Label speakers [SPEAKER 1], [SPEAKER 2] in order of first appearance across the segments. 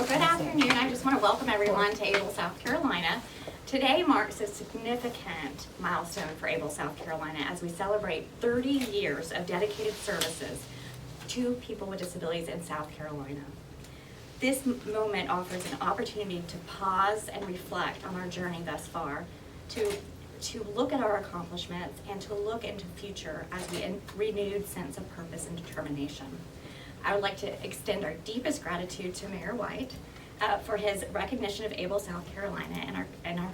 [SPEAKER 1] Well, good afternoon. I just want to welcome everyone to Able, South Carolina. Today marks a significant milestone for Able, South Carolina as we celebrate 30 years of dedicated services to people with disabilities in South Carolina. This moment offers an opportunity to pause and reflect on our journey thus far, to look at our accomplishments and to look into the future as we renewed sense of purpose and determination. I would like to extend our deepest gratitude to Mayor White for his recognition of Able, South Carolina and our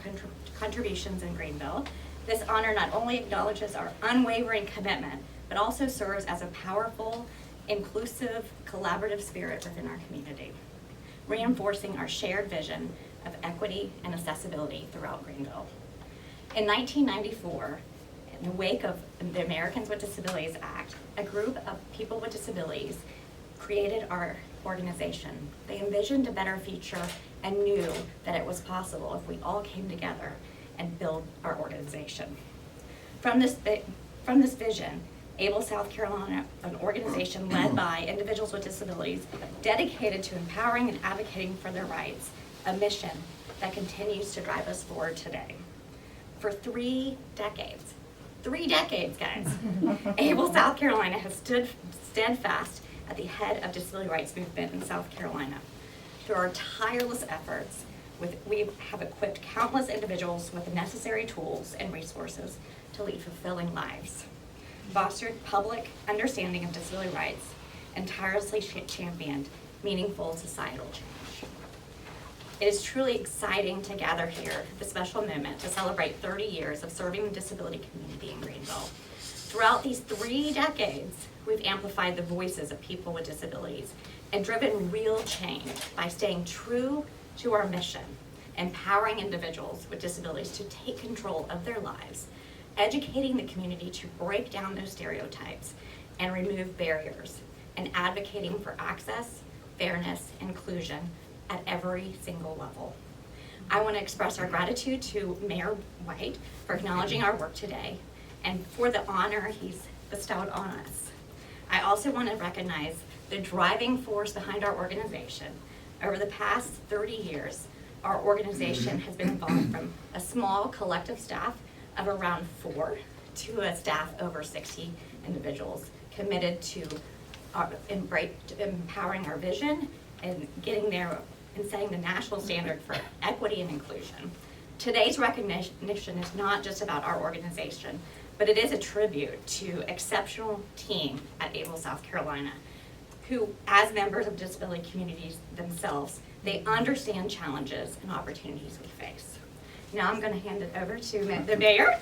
[SPEAKER 1] contributions in Greenville. This honor not only acknowledges our unwavering commitment, but also serves as a powerful, inclusive, collaborative spirit within our community, reinforcing our shared vision of equity and accessibility throughout Greenville. In 1994, in the wake of the Americans with Disabilities Act, a group of people with disabilities created our organization. They envisioned a better future and knew that it was possible if we all came together and built our organization. From this vision, Able South Carolina, an organization led by individuals with disabilities, dedicated to empowering and advocating for their rights, a mission that continues to drive us forward today. For 3 decades, guys, Able South Carolina has stood steadfast at the head of disability rights movement in South Carolina. Through our tireless efforts, we have equipped countless individuals with the necessary tools and resources to lead fulfilling lives, fostered public understanding of disability rights, and tirelessly championed meaningful societal change. It is truly exciting to gather here at the special moment to celebrate 30 years of serving the disability community in Greenville. Throughout these 3 decades, we've amplified the voices of people with disabilities and driven real change by staying true to our mission, empowering individuals with disabilities to take control of their lives, educating the community to break down those stereotypes and remove barriers, and advocating for access, fairness, and inclusion at every single level. I want to express our gratitude to Mayor White for acknowledging our work today and for the honor he's bestowed on us. I also want to recognize the driving force behind our organization. Over the past 30 years, our organization has been evolved from a small collective staff of around 4 to a staff over 60 individuals committed to empowering our vision and getting there and setting the national standard for equity and inclusion. Today's recognition is not just about our organization, but it is a tribute to exceptional team at Able South Carolina, who, as members of disability communities themselves, they understand challenges and opportunities we face. Now I'm going to hand it over to the mayor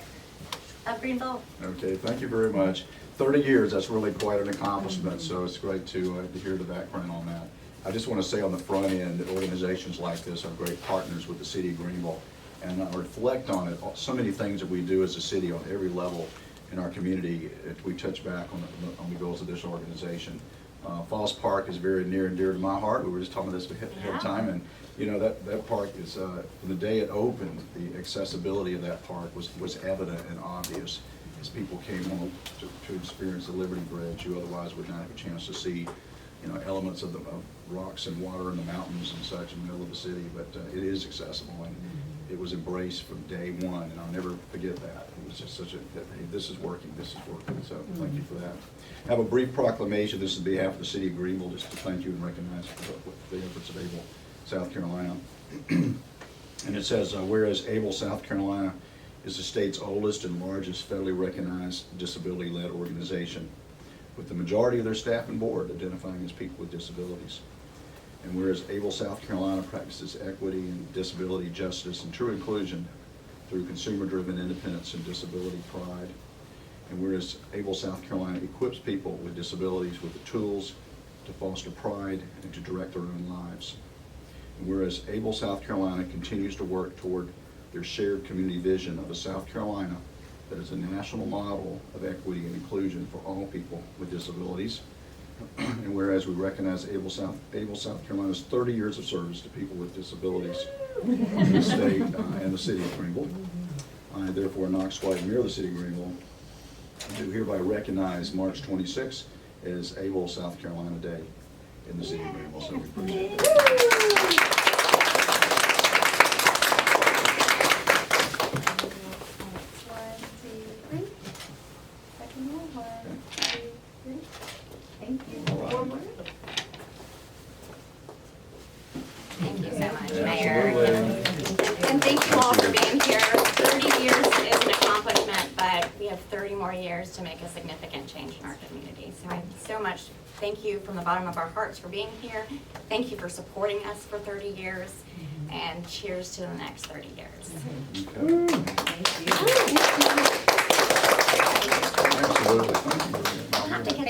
[SPEAKER 1] of Greenville.
[SPEAKER 2] Okay, thank you very much. 30 years, that's really quite an accomplishment, so it's great to hear the background on that. I just want to say on the front end that organizations like this are great partners with the City of Greenville, and I reflect on it, so many things that we do as a city on every level in our community. If we touch back on the goals of this organization. Falls Park is very near and dear to my heart. We were just talking about this ahead of time, and you know that park is, from the day it opened, the accessibility of that park was evident and obvious as people came home to experience the Liberty Bridge, who otherwise would not have a chance to see, you know, elements of rocks and water in the mountains and such in the middle of the city. But it is accessible, and it was embraced from day one, and I'll never forget that. It was just such a, hey, this is working, so thank you for that. I have a brief proclamation. This is on behalf of the City of Greenville, just to thank you and recognize the efforts of Able South Carolina. And it says, whereas Able South Carolina is the state's oldest and largest federally recognized disability-led organization, with the majority of their staff and board identifying as people with disabilities. And whereas Able South Carolina practices equity and disability justice and true inclusion through consumer-driven independence and disability pride. And whereas Able South Carolina equips people with disabilities with the tools to foster pride and to direct their own lives. And whereas Able South Carolina continues to work toward their shared community vision of a South Carolina that is a national model of equity and inclusion for all people with disabilities. And whereas we recognize Able South Carolina's 30 years of service to people with disabilities in the state and the City of Greenville, I therefore, Knox White, Mayor of the City of Greenville, do hereby recognize March 26th as Able South Carolina Day in the City of Greenville. So we appreciate it.
[SPEAKER 1] Thank you.
[SPEAKER 2] All right.
[SPEAKER 1] Thank you so much,
[SPEAKER 2] Absolutely.
[SPEAKER 1] Mayor. And thank you all for being here. 30 years is an accomplishment, but we have 30 more years to make a significant change in our community. So I so much thank you from the bottom of our hearts for being here. Thank you for supporting us for 30 years. And cheers to the next 30 years.
[SPEAKER 2] Okay. Absolutely. Thank you.
[SPEAKER 1] I'll have to get